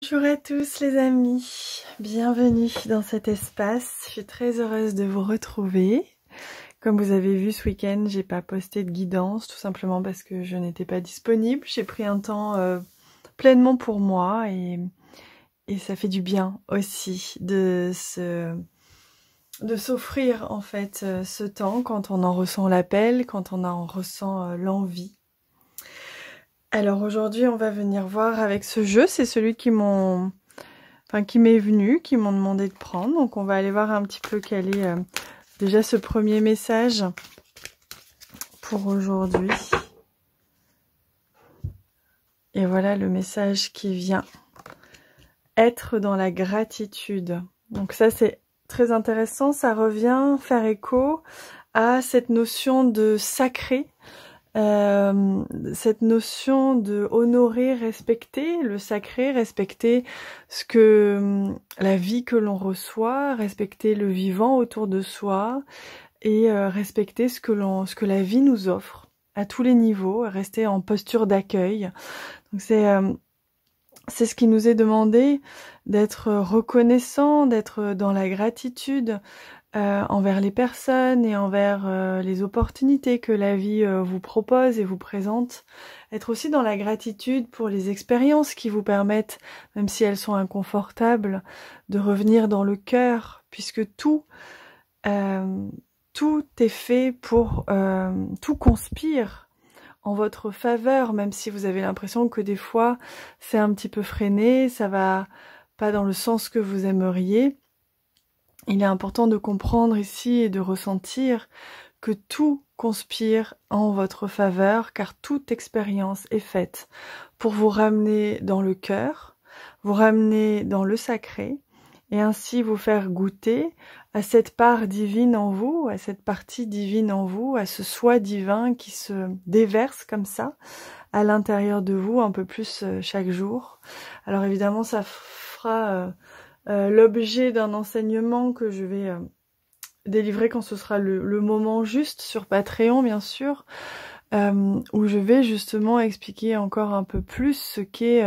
Bonjour à tous les amis, bienvenue dans cet espace, je suis très heureuse de vous retrouver. Comme vous avez vu ce week-end, j'ai pas posté de guidance, tout simplement parce que je n'étais pas disponible. J'ai pris un temps pleinement pour moi et ça fait du bien aussi de s'offrir en fait ce temps quand on en ressent l'appel, quand on en ressent l'envie. Alors aujourd'hui, on va venir voir avec ce jeu. C'est celui qui m'est venu, qui m'ont demandé de prendre. Donc on va aller voir un petit peu quel est déjà ce premier message pour aujourd'hui. Et voilà le message qui vient. Être dans la gratitude. Donc ça c'est très intéressant. Ça revient faire écho à cette notion de sacré. Cette notion de honorer, respecter le sacré, respecter ce que la vie que l'on reçoit, respecter le vivant autour de soi et respecter ce que la vie nous offre à tous les niveaux, rester en posture d'accueil. Donc c'est ce qui nous est demandé, d'être reconnaissant, d'être dans la gratitude envers les personnes et envers les opportunités que la vie vous propose et vous présente. Être aussi dans la gratitude pour les expériences qui vous permettent, même si elles sont inconfortables, de revenir dans le cœur, puisque tout est fait pour... tout conspire en votre faveur, même si vous avez l'impression que des fois c'est un petit peu freiné, ça va pas dans le sens que vous aimeriez. Il est important de comprendre ici et de ressentir que tout conspire en votre faveur, car toute expérience est faite pour vous ramener dans le cœur, vous ramener dans le sacré, et ainsi vous faire goûter à cette part divine en vous, à cette partie divine en vous, à ce soi divin qui se déverse comme ça à l'intérieur de vous un peu plus chaque jour. Alors évidemment ça fera l'objet d'un enseignement que je vais délivrer quand ce sera le moment juste sur Patreon bien sûr, où je vais justement expliquer encore un peu plus ce qu'est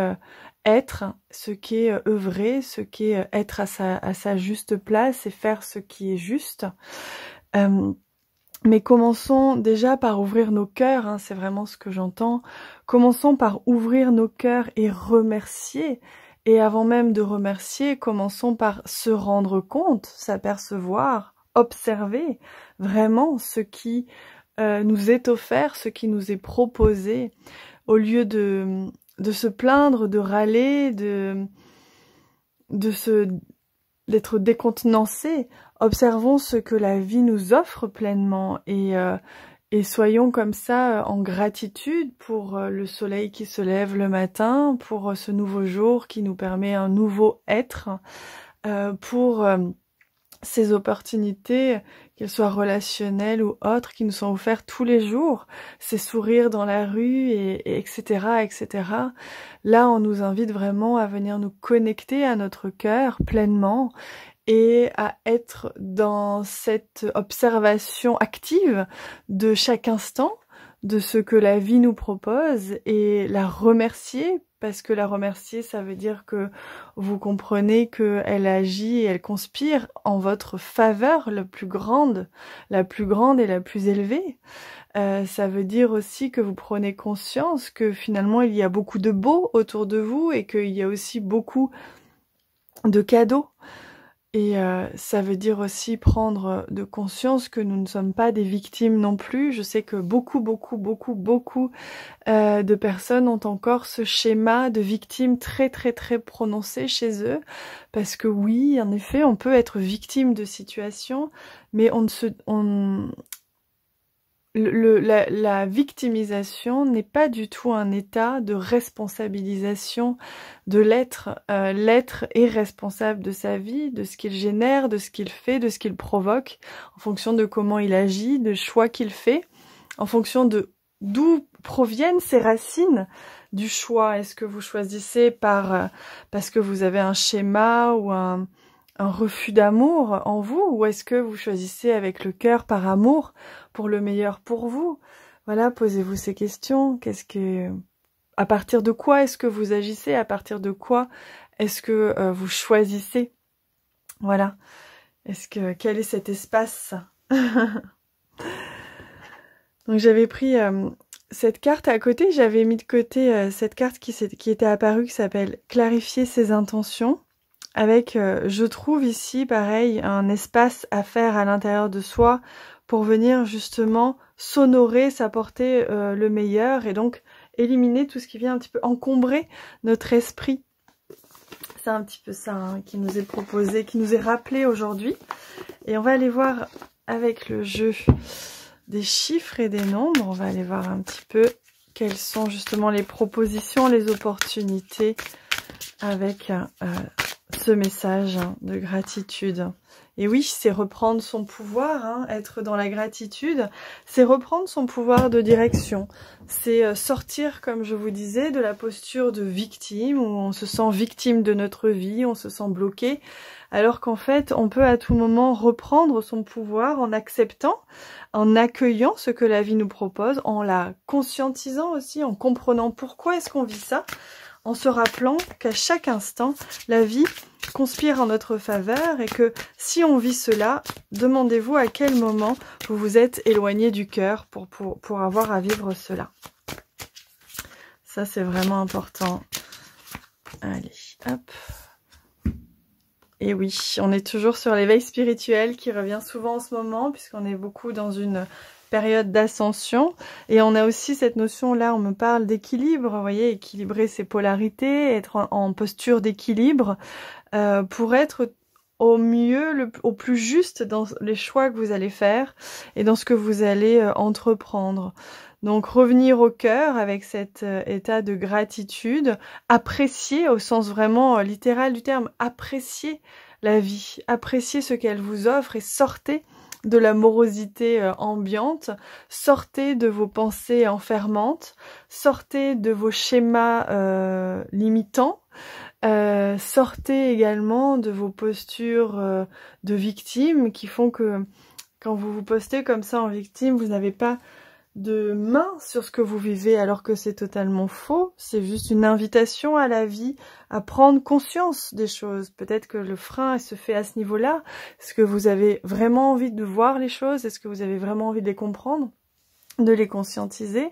être, ce qu'est œuvrer, ce qu'est être à sa juste place et faire ce qui est juste. Mais commençons déjà par ouvrir nos cœurs, hein, c'est vraiment ce que j'entends. Commençons par ouvrir nos cœurs et remercier. Et avant même de remercier, commençons par se rendre compte, s'apercevoir, observer vraiment ce qui nous est offert, ce qui nous est proposé, au lieu de se plaindre, de râler, d'être décontenancé. Observons ce que la vie nous offre pleinement et soyons comme ça en gratitude pour le soleil qui se lève le matin, pour ce nouveau jour qui nous permet un nouveau être, pour ces opportunités, qu'elles soient relationnelles ou autres, qui nous sont offertes tous les jours, ces sourires dans la rue, et etc., etc. Là, on nous invite vraiment à venir nous connecter à notre cœur pleinement et à être dans cette observation active de chaque instant, de ce que la vie nous propose, et la remercier, parce que la remercier, ça veut dire que vous comprenez qu'elle agit et elle conspire en votre faveur la plus grande et la plus élevée. Ça veut dire aussi que vous prenez conscience que finalement il y a beaucoup de beau autour de vous et qu'il y a aussi beaucoup de cadeaux. Et ça veut dire aussi prendre de conscience que nous ne sommes pas des victimes non plus. Je sais que beaucoup de personnes ont encore ce schéma de victime très prononcé chez eux. Parce que oui, en effet, on peut être victime de situations, mais la victimisation n'est pas du tout un état de responsabilisation de l'être. L'être est responsable de sa vie, de ce qu'il génère, de ce qu'il fait, de ce qu'il provoque, en fonction de comment il agit, de choix qu'il fait, en fonction de d'où proviennent ses racines du choix. Est-ce que vous choisissez parce que vous avez un schéma ou un refus d'amour en vous, ou est-ce que vous choisissez avec le cœur par amour pour le meilleur pour vous? Voilà, posez-vous ces questions. À partir de quoi est-ce que vous agissez? À partir de quoi est-ce que vous choisissez? Voilà. Quel est cet espace? Donc j'avais pris cette carte à côté, j'avais mis de côté cette carte qui était apparue, qui s'appelle Clarifier ses intentions, avec, je trouve ici, pareil, un espace à faire à l'intérieur de soi pour venir justement s'honorer, s'apporter le meilleur et donc éliminer tout ce qui vient un petit peu encombrer notre esprit. C'est un petit peu ça hein, qui nous est proposé, qui nous est rappelé aujourd'hui. Et on va aller voir avec le jeu des chiffres et des nombres. On va aller voir un petit peu quelles sont justement les propositions, les opportunités avec ce message de gratitude. Et oui, c'est reprendre son pouvoir, hein, être dans la gratitude, c'est reprendre son pouvoir de direction. C'est sortir, comme je vous disais, de la posture de victime, où on se sent victime de notre vie, on se sent bloqué, alors qu'en fait, on peut à tout moment reprendre son pouvoir en acceptant, en accueillant ce que la vie nous propose, en la conscientisant aussi, en comprenant pourquoi est-ce qu'on vit ça, en se rappelant qu'à chaque instant, la vie conspire en notre faveur et que si on vit cela, demandez-vous à quel moment vous vous êtes éloigné du cœur pour avoir à vivre cela. Ça, c'est vraiment important. Allez, hop. Et oui, on est toujours sur l'éveil spirituel qui revient souvent en ce moment puisqu'on est beaucoup dans une période d'ascension et on a aussi cette notion là, on me parle d'équilibre, vous voyez, équilibrer ses polarités, être en posture d'équilibre pour être au mieux, au plus juste dans les choix que vous allez faire et dans ce que vous allez entreprendre. Donc revenir au cœur avec cet état de gratitude, apprécier au sens vraiment littéral du terme, apprécier la vie, apprécier ce qu'elle vous offre et sortez de la morosité ambiante, sortez de vos pensées enfermantes, sortez de vos schémas limitants, sortez également de vos postures de victime qui font que quand vous vous postez comme ça en victime, vous n'avez pas de main sur ce que vous vivez alors que c'est totalement faux. C'est juste une invitation à la vie à prendre conscience des choses. Peut-être que le frein se fait à ce niveau-là. Est-ce que vous avez vraiment envie de voir les choses? Est-ce que vous avez vraiment envie de les comprendre, de les conscientiser?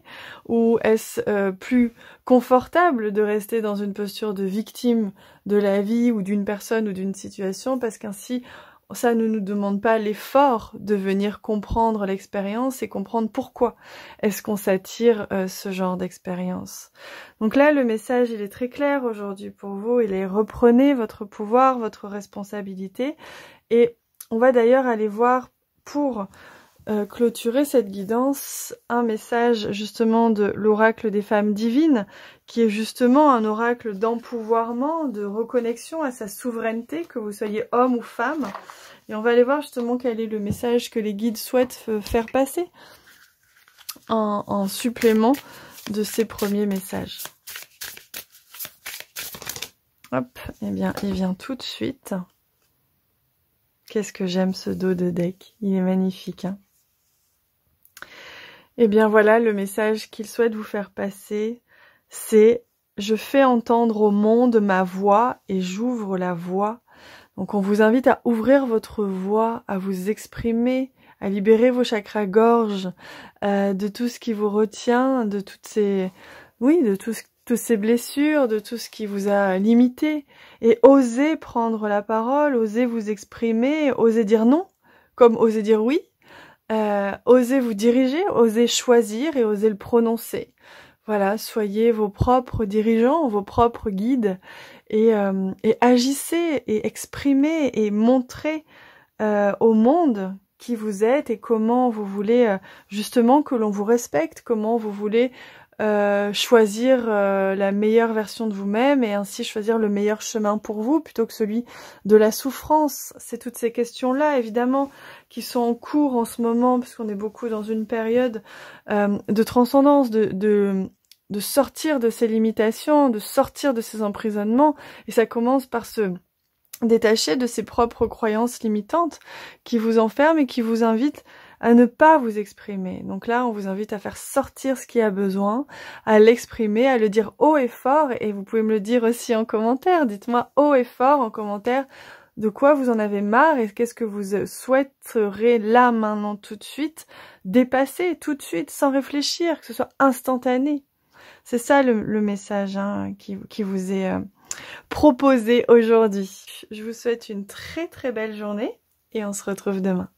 Ou est-ce plus confortable de rester dans une posture de victime de la vie ou d'une personne ou d'une situation parce qu'ainsi ça ne nous demande pas l'effort de venir comprendre l'expérience et comprendre pourquoi est-ce qu'on s'attire ce genre d'expérience. Donc là, le message, il est très clair aujourd'hui pour vous. Il est reprenez votre pouvoir, votre responsabilité. Et on va d'ailleurs aller voir pour clôturer cette guidance un message justement de l'oracle des femmes divines qui est justement un oracle d'empouvoirment, de reconnexion à sa souveraineté, que vous soyez homme ou femme. Et on va aller voir justement quel est le message que les guides souhaitent faire passer en supplément de ces premiers messages. Hop, eh bien il vient tout de suite. Qu'est-ce que j'aime ce dos de deck, il est magnifique, hein. Eh bien voilà, le message qu'il souhaite vous faire passer, c'est « Je fais entendre au monde ma voix et j'ouvre la voie ». Donc on vous invite à ouvrir votre voix, à vous exprimer, à libérer vos chakras gorge de tout ce qui vous retient, de toutes ces... Oui, de toutes ces blessures, de tout ce qui vous a limité. Et osez prendre la parole, osez vous exprimer, osez dire non, comme osez dire oui. Osez vous diriger, osez choisir et osez le prononcer. Voilà, soyez vos propres dirigeants, vos propres guides et agissez et exprimez et montrez au monde qui vous êtes et comment vous voulez justement que l'on vous respecte, comment vous voulez choisir la meilleure version de vous-même et ainsi choisir le meilleur chemin pour vous plutôt que celui de la souffrance. C'est toutes ces questions-là, évidemment, qui sont en cours en ce moment, puisqu'on est beaucoup dans une période de transcendance, de sortir de ces limitations, de sortir de ces emprisonnements. Et ça commence par se détacher de ses propres croyances limitantes qui vous enferment et qui vous invitent à ne pas vous exprimer. Donc là, on vous invite à faire sortir ce qui a besoin, à l'exprimer, à le dire haut et fort, et vous pouvez me le dire aussi en commentaire. Dites-moi haut et fort en commentaire de quoi vous en avez marre et qu'est-ce que vous souhaiterez là, maintenant, tout de suite, dépasser tout de suite, sans réfléchir, que ce soit instantané. C'est ça le message qui vous est proposé aujourd'hui. Je vous souhaite une très très belle journée et on se retrouve demain.